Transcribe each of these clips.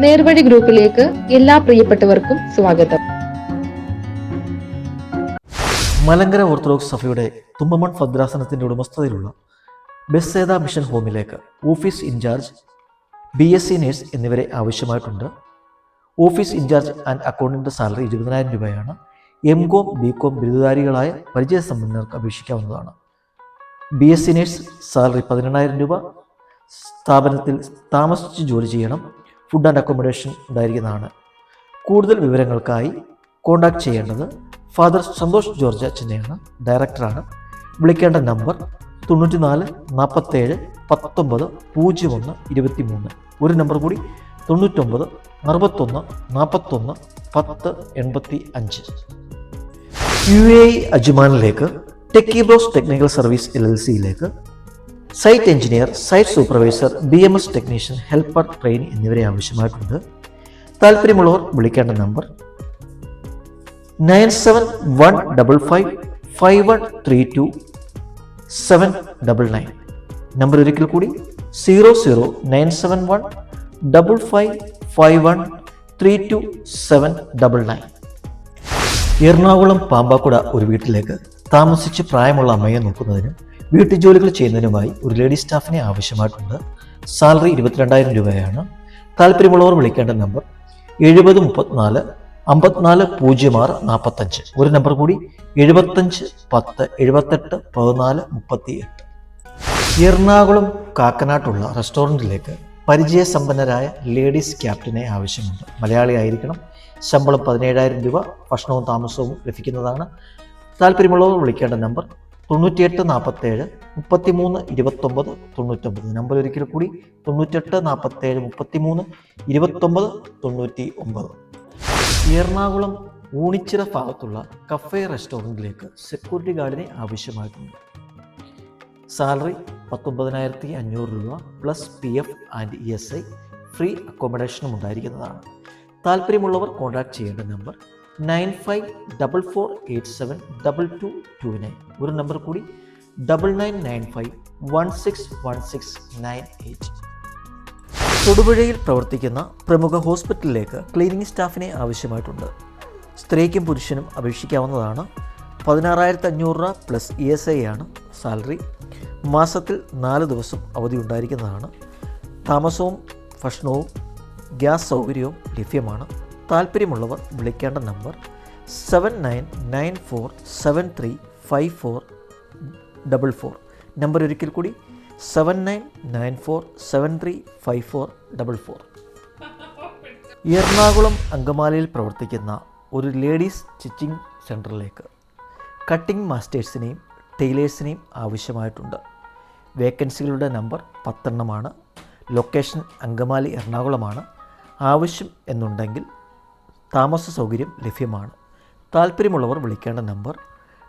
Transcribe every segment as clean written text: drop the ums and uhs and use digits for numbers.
നേർവഴി ഗ്രൂപ്പിലേക്ക് എല്ലാ പ്രിയപ്പെട്ടവർക്കും സ്വാഗതം. മലങ്കര ഓർത്തഡോക്സ് സഭയുടെ തുമ്പമൺ ഭദ്രാസനത്തിന്റെ ഉടമസ്ഥതയിലുള്ള ബെത്സേദ മിഷൻ ഹോമിലേക്ക് ഓഫീസ് ഇൻചാർജ്, BSc നേഴ്സ് എന്നിവരെ ആവശ്യമായിട്ടുണ്ട്. Office incharge and accountant salary 20,000 രൂപയാണ്. MCom, BCom ബിരുദധാരികളായ പരിചയസമ്പന്നർക്ക് അപേക്ഷിക്കാവുന്നതാണ്. BSc നേഴ്സ് സാലറി 18,000 രൂപ. സ്ഥാപനത്തിൽ താമസിച്ച് ജോലി ചെയ്യണം. ഫുഡ് ആൻഡ് അക്കോമഡേഷൻ ഉണ്ടായിരിക്കുന്നതാണ്. കൂടുതൽ വിവരങ്ങൾക്കായി കോൺടാക്ട് ചെയ്യേണ്ടത് ഫാദർ സന്തോഷ് ജോർജ് അച്ഛനെയാണ്, ഡയറക്ടറാണ്. വിളിക്കേണ്ട നമ്പർ 94 47 19 01 23. ഒരു നമ്പർ കൂടി 99 61 41 10 85. UAE അജ്മാനിലേക്ക് ടെക്കിബ്രോസ് ടെക്നിക്കൽ സർവീസ് LLCയിലേക്ക് site engineer, site supervisor, BMS technician, helper, trainee എന്നിവരെ ആവശ്യമായിട്ടുണ്ട്. താല്പര്യമുള്ളവർ വിളിക്കേണ്ട നമ്പർ 9715553132 799. നമ്പർ ഒരിക്കൽ കൂടി 00971555132 799. എറണാകുളം പാമ്പാക്കുട ഒരു വീട്ടിലേക്ക് താമസിച്ച് പ്രായമുള്ള അമ്മയെ നോക്കുന്നതിനും വീട്ടുജോലികൾ ചെയ്യുന്നതിനുമായി ഒരു ലേഡി സ്റ്റാഫിനെ ആവശ്യമായിട്ടുണ്ട്. സാലറി 22,000 രൂപയാണ്. താല്പര്യമുള്ളവർ വിളിക്കേണ്ട നമ്പർ 7034 54 06 45. ഒരു നമ്പർ കൂടി 75 10 78 14 38. എറണാകുളം കാക്കനാട്ടുള്ള റെസ്റ്റോറൻറ്റിലേക്ക് പരിചയസമ്പന്നരായ ലേഡീസ് ക്യാപ്റ്റനെ ആവശ്യമുണ്ട്. മലയാളി ആയിരിക്കണം. ശമ്പളം 17,000 രൂപ. ഭക്ഷണവും താമസവും ലഭിക്കുന്നതാണ്. താല്പര്യമുള്ളവർ വിളിക്കേണ്ട നമ്പർ 98 47 33 29 99. നമ്പർ ഒരിക്കൽ കൂടി 98 47 33 29 99. എറണാകുളം ഊണിച്ചിറ ഭാഗത്തുള്ള കഫേ റെസ്റ്റോറൻറ്റിലേക്ക് സെക്യൂരിറ്റി ഗാർഡിനെ ആവശ്യമായിട്ടുണ്ട്. സാലറി 19,500 രൂപ plus PF and ESI. Free അക്കോമഡേഷനും ഉണ്ടായിരിക്കുന്നതാണ്. താല്പര്യമുള്ളവർ കോൺടാക്ട് ചെയ്യേണ്ട നമ്പർ 9544872229. ഒരു നമ്പർ കൂടി 9995161698. തൊടുപുഴയിൽ പ്രവർത്തിക്കുന്ന പ്രമുഖ ഹോസ്പിറ്റലിലേക്ക് ക്ലീനിങ് സ്റ്റാഫിനെ ആവശ്യമായിട്ടുണ്ട്. സ്ത്രീക്കും പുരുഷനും അപേക്ഷിക്കാവുന്നതാണ്. 16,500 രൂപ പ്ലസ് ESI ആണ് സാലറി. മാസത്തിൽ 4 ദിവസം അവധി ഉണ്ടായിരിക്കുന്നതാണ്. താമസവും ഭക്ഷണവും ഗ്യാസ് സൗകര്യവും ലഭ്യമാണ്. താല്പര്യമുള്ളവർ വിളിക്കേണ്ട നമ്പർ 7994735444. നമ്പർ ഒരിക്കൽ കൂടി 7994735444. എറണാകുളം അങ്കമാലിയിൽ പ്രവർത്തിക്കുന്ന ഒരു ലേഡീസ് സ്റ്റിച്ചിങ് സെൻറ്ററിലേക്ക് കട്ടിംഗ് മാസ്റ്റേഴ്സിനെയും ടൈലേഴ്സിനെയും ആവശ്യമായിട്ടുണ്ട്. വേക്കൻസികളുടെ നമ്പർ 10 ലൊക്കേഷൻ അങ്കമാലി എറണാകുളമാണ്. ആവശ്യം എന്നുണ്ടെങ്കിൽ താമസ സൗകര്യം ലഭ്യമാണ്. താല്പര്യമുള്ളവർ വിളിക്കേണ്ട നമ്പർ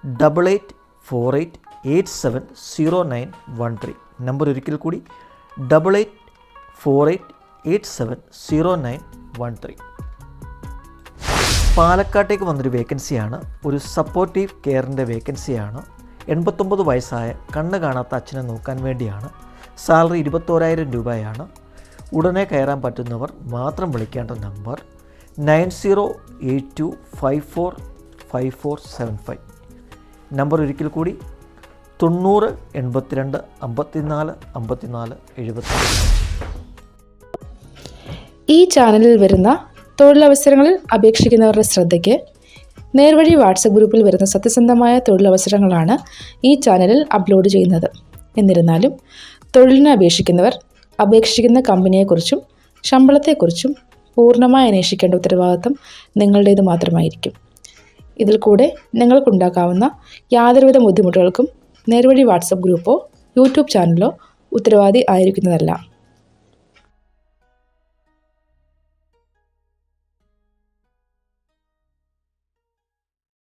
8848870913. നമ്പർ ഒരിക്കൽ കൂടി 8848870913. പാലക്കാട്ടേക്ക് വന്നൊരു വേക്കൻസിയാണ്. ഒരു സപ്പോർട്ടീവ് കെയറിൻ്റെ വേക്കൻസിയാണ്. 89 വയസ്സായ കണ്ണ് കാണാത്ത അച്ഛനെ നോക്കാൻ വേണ്ടിയാണ്. സാലറി 21,000 രൂപയാണ്. ഉടനെ കയറാൻ പറ്റുന്നവർ മാത്രം വിളിക്കേണ്ട നമ്പർ 9082545475. നമ്പർ ഒരിക്കൽ കൂടി 90 82 54 54 75. ഈ ചാനലിൽ വരുന്ന തൊഴിലവസരങ്ങളിൽ അപേക്ഷിക്കുന്നവരുടെ ശ്രദ്ധയ്ക്ക് നേർവഴി വാട്സപ്പ് ഗ്രൂപ്പിൽ വരുന്ന സത്യസന്ധമായ തൊഴിലവസരങ്ങളാണ് ഈ ചാനലിൽ അപ്ലോഡ് ചെയ്യുന്നത്. എന്നിരുന്നാലും തൊഴിലിന് അപേക്ഷിക്കുന്നവർ അപേക്ഷിക്കുന്ന കമ്പനിയെക്കുറിച്ചും ശമ്പളത്തെക്കുറിച്ചും പൂർണ്ണമായി അന്വേഷിക്കേണ്ട ഉത്തരവാദിത്തം നിങ്ങളുടേത് മാത്രമായിരിക്കും. ഇതിൽ കൂടെ നിങ്ങൾക്കുണ്ടാക്കാവുന്ന യാതൊരുവിധ ബുദ്ധിമുട്ടുകൾക്കും നേർവഴി വാട്സപ്പ് ഗ്രൂപ്പോ YouTube ചാനലോ ഉത്തരവാദി ആയിരിക്കുന്നതല്ല.